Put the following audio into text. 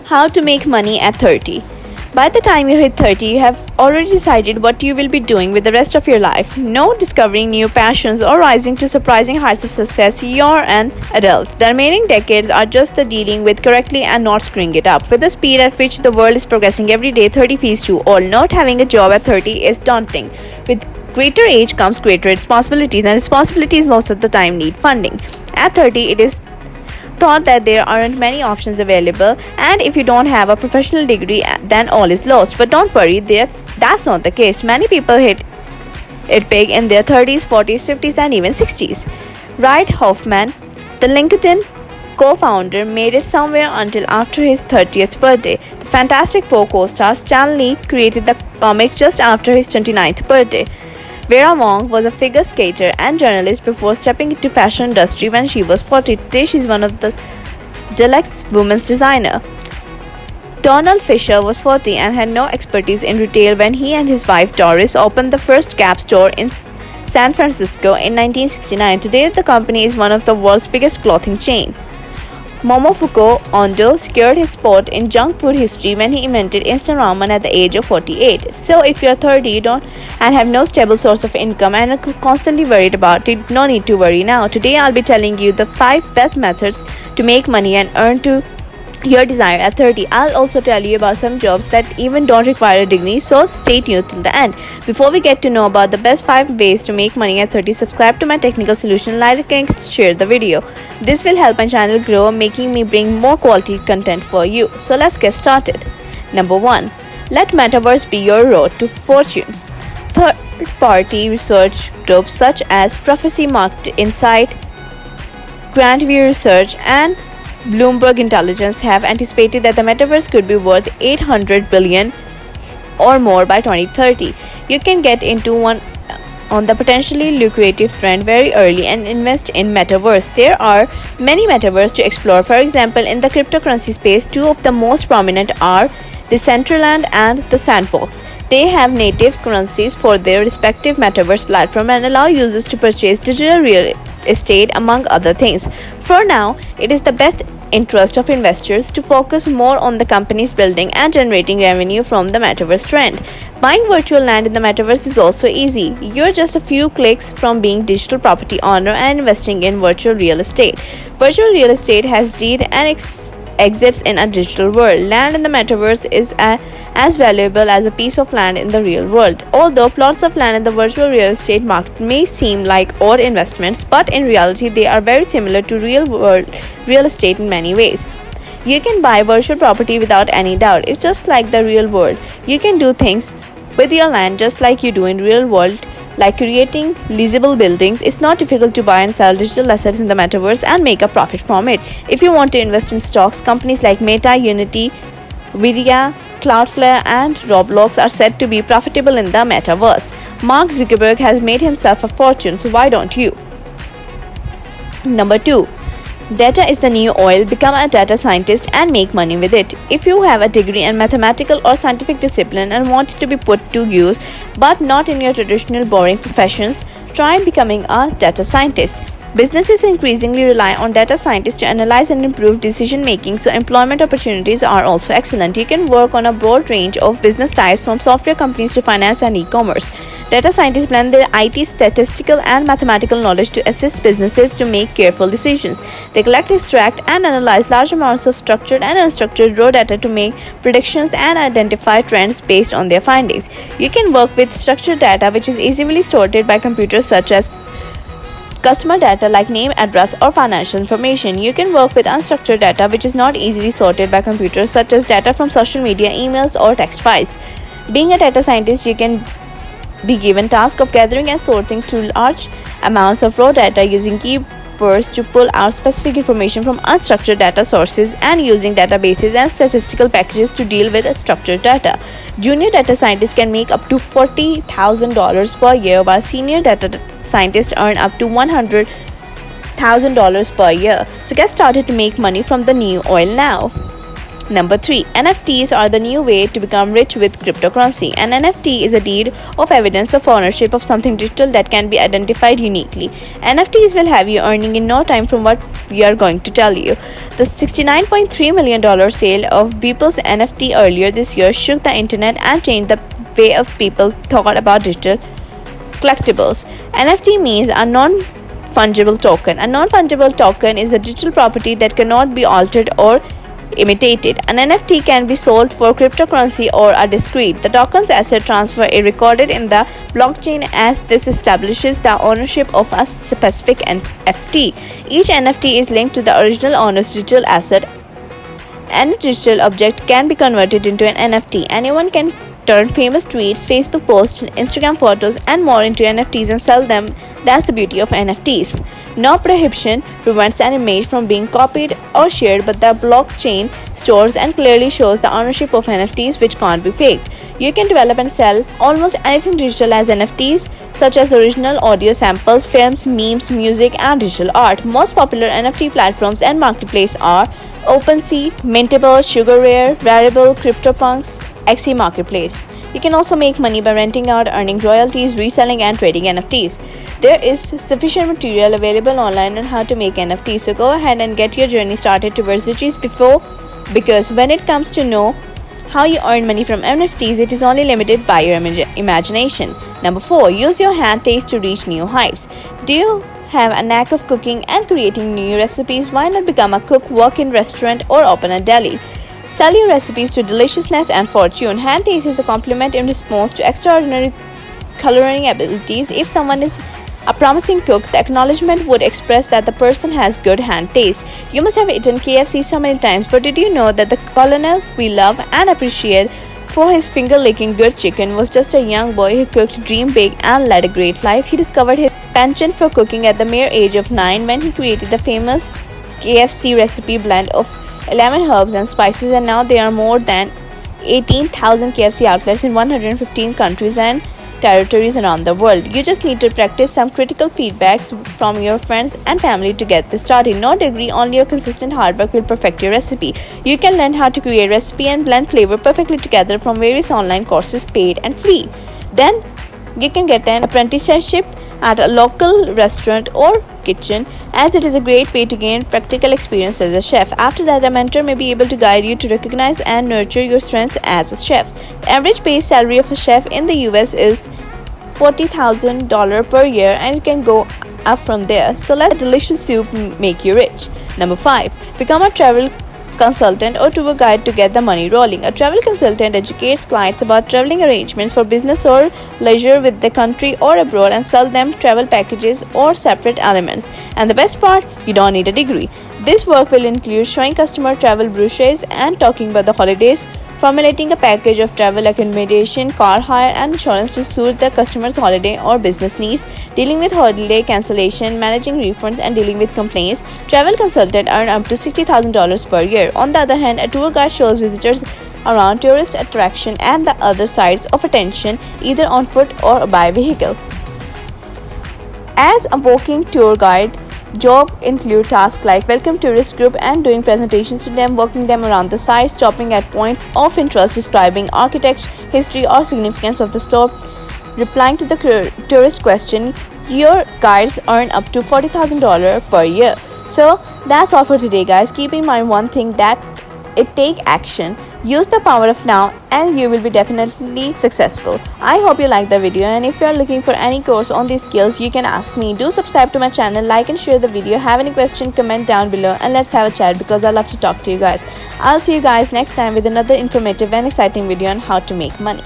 How to make money at 30. By the time you hit 30, you have already decided what you will be doing with the rest of your life. No discovering new passions or rising to surprising heights of success. You're an adult. The remaining decades are just the dealing with correctly and not screwing it up. With the speed at which the world is progressing every day, 30 feels too old. Not having a job at 30 is daunting. With greater age comes greater responsibilities, and responsibilities most of the time need funding. At 30, it is thought that there aren't many options available, and if you don't have a professional degree, then all is lost. But don't worry, that's not the case. Many people hit it big in their 30s, 40s, 50s, and even 60s. Reid Hoffman, the LinkedIn co-founder, made it somewhere until after his 30th birthday. The Fantastic Four co-star Stan Lee created the comic just after his 29th birthday. Vera Wong was a figure skater and journalist before stepping into fashion industry when she was 40. Today she's one of the deluxe women's designer. Donald Fisher was 40 and had no expertise in retail when he and his wife Doris opened the first Gap store in San Francisco in 1969. Today the company is one of the world's biggest clothing chain. Momofuku Ando secured his spot in junk food history when he invented instant ramen at the age of 48. So if you're 30 you don't and have no stable source of income and are constantly worried about it, no need to worry now. Today I'll be telling you the 5 best methods to make money and earn to your desire at 30. I'll also tell you about some jobs that even don't require a degree, so stay tuned till the end. Before we get to know about the best 5 ways to make money at 30, subscribe to my technical solution, like and share the video. This will help my channel grow, making me bring more quality content for you. So let's get started. Number 1. Let Metaverse be your road to fortune. Third-party research groups such as Prophecy Market Insight, Grandview Research, and Bloomberg Intelligence have anticipated that the metaverse could be worth $800 billion or more by 2030. You can get into one on the potentially lucrative trend very early and invest in metaverse. There are many metaverses to explore. For example, in the cryptocurrency space, 2 of the most prominent are Decentraland and the Sandbox. They have native currencies for their respective metaverse platform and allow users to purchase digital real estate among other things. For now, it is the best interest of investors to focus more on the companies building and generating revenue from the metaverse trend. Buying virtual land in the metaverse is also easy. You're just a few clicks from being digital property owner and investing in virtual real estate. Virtual real estate has deed and exits in a digital world. Land in the metaverse is as valuable as a piece of land in the real world. Although plots of land in the virtual real estate market may seem like odd investments, but in reality they are very similar to real world real estate in many ways. You can buy virtual property without any doubt. It's just like the real world. You can do things with your land just like you do in real world, like creating leasable buildings. It's not difficult to buy and sell digital assets in the metaverse and make a profit from it. If you want to invest in stocks, companies like Meta, Unity, Nvidia, Cloudflare, and Roblox are said to be profitable in the metaverse. Mark Zuckerberg has made himself a fortune, so why don't you? Number 2. Data is the new oil. Become a data scientist and make money with it. If you have a degree in mathematical or scientific discipline and want it to be put to use, but not in your traditional boring professions, try becoming a data scientist. Businesses increasingly rely on data scientists to analyze and improve decision making, so employment opportunities are also excellent. You can work on a broad range of business types from software companies to finance and e-commerce. Data scientists blend their IT, statistical, and mathematical knowledge to assist businesses to make careful decisions. They collect, extract, and analyze large amounts of structured and unstructured raw data to make predictions and identify trends based on their findings. You can work with structured data, which is easily sorted by computers, such as customer data like name, address, or financial information. You can work with unstructured data, which is not easily sorted by computers, such as data from social media, emails, or text files. Being a data scientist, you can be given task of gathering and sorting through large amounts of raw data using keywords to pull out specific information from unstructured data sources and using databases and statistical packages to deal with structured data. Junior data scientists can make up to $40,000 per year, while senior data scientists earn up to $100,000 per year. So get started to make money from the new oil now. Number 3. NFTs are the new way to become rich with cryptocurrency. An NFT is a deed of evidence of ownership of something digital that can be identified uniquely. NFTs will have you earning in no time from what we are going to tell you. The $69.3 million sale of Beeple's NFT earlier this year shook the internet and changed the way of people thought about digital collectibles. NFT means a non-fungible token. A non-fungible token is a digital property that cannot be altered or imitated. An NFT can be sold for cryptocurrency or a discrete. The token's asset transfer is recorded in the blockchain as this establishes the ownership of a specific NFT. Each NFT is linked to the original owner's digital asset. Any digital object can be converted into an NFT. Anyone can turn famous tweets, Facebook posts, Instagram photos, and more into NFTs and sell them. That's the beauty of NFTs. No prohibition prevents an image from being copied or shared, but the blockchain stores and clearly shows the ownership of NFTs, which can't be faked. You can develop and sell almost anything digital as NFTs, such as original audio samples, films, memes, music, and digital art. Most popular NFT platforms and marketplaces are OpenSea, Mintable, SugarRare, Rarible, CryptoPunks, XE Marketplace. You can also make money by renting out, earning royalties, reselling, and trading NFTs. There is sufficient material available online on how to make NFTs, so go ahead and get your journey started towards riches because when it comes to know how you earn money from NFTs, it is only limited by your imagination. Number 4. Use your hand taste to reach new heights. Do you have a knack of cooking and creating new recipes? Why not become a cook, work in restaurant, or open a deli? Sell your recipes to deliciousness and fortune. Hand taste is a compliment in response to extraordinary coloring abilities. If someone is a promising cook, the acknowledgement would express that the person has good hand taste. You must have eaten KFC so many times, but did you know that the colonel we love and appreciate for his finger-licking good chicken was just a young boy who cooked, dreamed big, and led a great life? He discovered his penchant for cooking at the mere age of 9 when he created the famous KFC recipe blend of 11 herbs and spices, and now there are more than 18,000 KFC outlets in 115 countries and territories around the world. You just need to practice some critical feedbacks from your friends and family to get this started. No degree, only your consistent hard work will perfect your recipe. You can learn how to create recipe and blend flavor perfectly together from various online courses, paid and free. Then you can get an apprenticeship at a local restaurant or kitchen, as it is a great way to gain practical experience as a chef. After that, a mentor may be able to guide you to recognize and nurture your strengths as a chef. The average base salary of a chef in the US is $40,000 per year, and you can go up from there. So let delicious soup make you rich. Number 5. Become a travel consultant or tour guide to get the money rolling. A travel consultant educates clients about traveling arrangements for business or leisure with the country or abroad and sell them travel packages or separate elements. And the best part, you don't need a degree. This work will include showing customer travel brochures and talking about the holidays, formulating a package of travel accommodation, car hire, and insurance to suit the customer's holiday or business needs, dealing with holiday cancellation, managing refunds, and dealing with complaints. Travel consultants earn up to $60,000 per year. On the other hand, a tour guide shows visitors around tourist attraction and the other sides of attention, either on foot or by vehicle. As a walking tour guide, job include tasks like welcome tourist group and doing presentations to them, walking them around the site, stopping at points of interest, describing architecture, history, or significance of the stop, replying to the tourist question. Your guides earn up to $40,000 per year. So that's all for today, guys. Keep in mind one thing, that it take action. Use the power of now and you will be definitely successful. I hope you liked the video, and if you are looking for any course on these skills, you can ask me. Do subscribe to my channel, like and share the video. Have any question, comment down below, and let's have a chat because I love to talk to you guys. I'll see you guys next time with another informative and exciting video on how to make money.